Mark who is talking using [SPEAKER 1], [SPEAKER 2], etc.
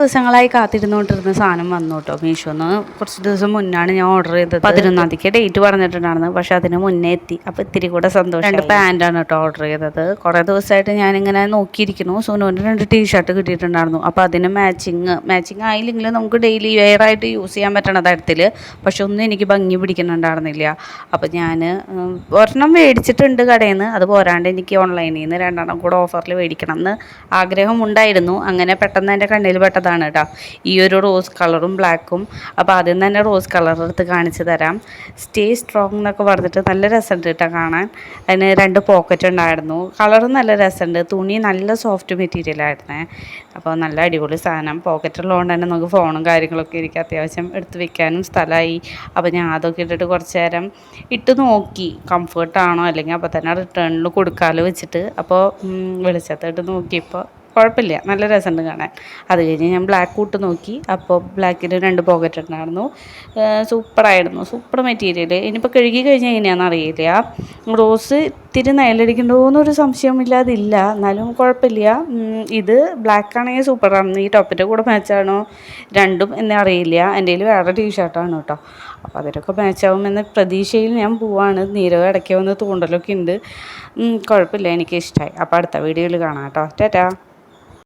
[SPEAKER 1] ദിവസങ്ങളായി കാത്തിരുന്നുകൊണ്ടിരുന്ന സാധനം വന്നു കേട്ടോ. മീഷോന്ന് കുറച്ച് ദിവസം മുന്നാണ് ഞാൻ ഓർഡർ ചെയ്തത്. 11-ാം തീയതിക്ക് ഡേറ്റ് പറഞ്ഞിട്ടുണ്ടായിരുന്നു, പക്ഷെ അതിന് മുന്നേ എത്തി. അപ്പോൾ ഇത്തിരി കൂടെ സന്തോഷം. 2 പാൻറ്റാണ് കേട്ടോ ഓർഡർ ചെയ്തത്. കുറേ ദിവസമായിട്ട് ഞാനിങ്ങനെ നോക്കിയിരിക്കുന്നു. സോനുവിന് 2 ടീഷർട്ട് കിട്ടിയിട്ടുണ്ടായിരുന്നു. അപ്പോൾ അതിന് മാച്ചിങ് ആയില്ലെങ്കിൽ നമുക്ക് ഡെയിലി വെയർ ആയിട്ട് യൂസ് ചെയ്യാൻ പറ്റണ തരത്തിൽ, പക്ഷെ ഒന്നും എനിക്ക് ഭംഗി പിടിക്കുന്നുണ്ടായിരുന്നില്ല. അപ്പോൾ ഞാൻ ഒരെണ്ണം മേടിച്ചിട്ടുണ്ട് കടയിൽ നിന്ന്. അത് പോരാണ്ട് എനിക്ക് ഓൺലൈനിൽ നിന്ന് 2 കൂടെ ഓഫറിൽ മേടിക്കണം എന്ന് ആഗ്രഹമുണ്ടായിരുന്നു. അങ്ങനെ പെട്ടെന്ന് എൻ്റെ കണ്ണിൽ പെട്ടതാണ് കേട്ടോ ഈ ഒരു റോസ് കളറും ബ്ലാക്കും. അപ്പോൾ ആദ്യം തന്നെ റോസ് കളർ എടുത്ത് കാണിച്ചു തരാം. സ്റ്റേ സ്ട്രോങ് എന്നൊക്കെ പറഞ്ഞിട്ട് നല്ല രസമുണ്ട് കേട്ടോ കാണാൻ. അതിന് 2 പോക്കറ്റ് ഉണ്ടായിരുന്നു. കളറും നല്ല രസമുണ്ട്. തുണി നല്ല സോഫ്റ്റ് മെറ്റീരിയലായിരുന്നേ. അപ്പോൾ നല്ല അടിപൊളി സാധനം. പോക്കറ്റ് ഉള്ളതുകൊണ്ട് തന്നെ നമുക്ക് ഫോണും കാര്യങ്ങളൊക്കെ എനിക്ക് അത്യാവശ്യം എടുത്ത് വെക്കാനും സ്ഥലമായി. അപ്പോൾ ഞാൻ അതൊക്കെ ഇട്ടിട്ട് കുറച്ച് നേരം ഇട്ട് നോക്കി കംഫർട്ടാണോ, അല്ലെങ്കിൽ അപ്പോൾ തന്നെ റിട്ടേണിൽ കൊടുക്കാമല്ലോ വെച്ചിട്ട്. അപ്പോൾ വെളിച്ചത്തിട്ട് നോക്കിയപ്പോൾ കുഴപ്പമില്ല, നല്ല രസമുണ്ട് കാണാൻ. അത് കഴിഞ്ഞ് ഞാൻ ബ്ലാക്ക് കൂട്ട് നോക്കി. അപ്പോൾ ബ്ലാക്കിൽ 2 പോക്കറ്റ് ഉണ്ടായിരുന്നു. സൂപ്പറായിരുന്നു, സൂപ്പർ മെറ്റീരിയൽ. ഇനിയിപ്പോൾ കഴുകി കഴിഞ്ഞാൽ എങ്ങനെയാണെന്ന് അറിയില്ല. റോസ് ഇത്തിരി നയലടിക്കണ്ടോന്നൊരു സംശയമില്ലാതില്ല, എന്നാലും കുഴപ്പമില്ല. ഇത് ബ്ലാക്ക് ആണെങ്കിൽ സൂപ്പറാണ്. ഈ ടോപ്പിൻ്റെ കൂടെ മാച്ചാണോ രണ്ടും എന്നെ അറിയില്ല. എൻ്റെ കയ്യിൽ വേറെ ടീഷർട്ടാണ് കേട്ടോ. അപ്പോൾ അതിലൊക്കെ മാച്ചാവുമെന്ന പ്രതീക്ഷയിൽ ഞാൻ പോവാണ്. നീരവ് ഇടയ്ക്ക് വന്ന് തൂണ്ടലൊക്കെ ഉണ്ട്. കുഴപ്പമില്ല, എനിക്കിഷ്ടമായി. അപ്പോൾ അടുത്ത വീഡിയോയിൽ കാണാം കേട്ടോ. ടാറ്റാ.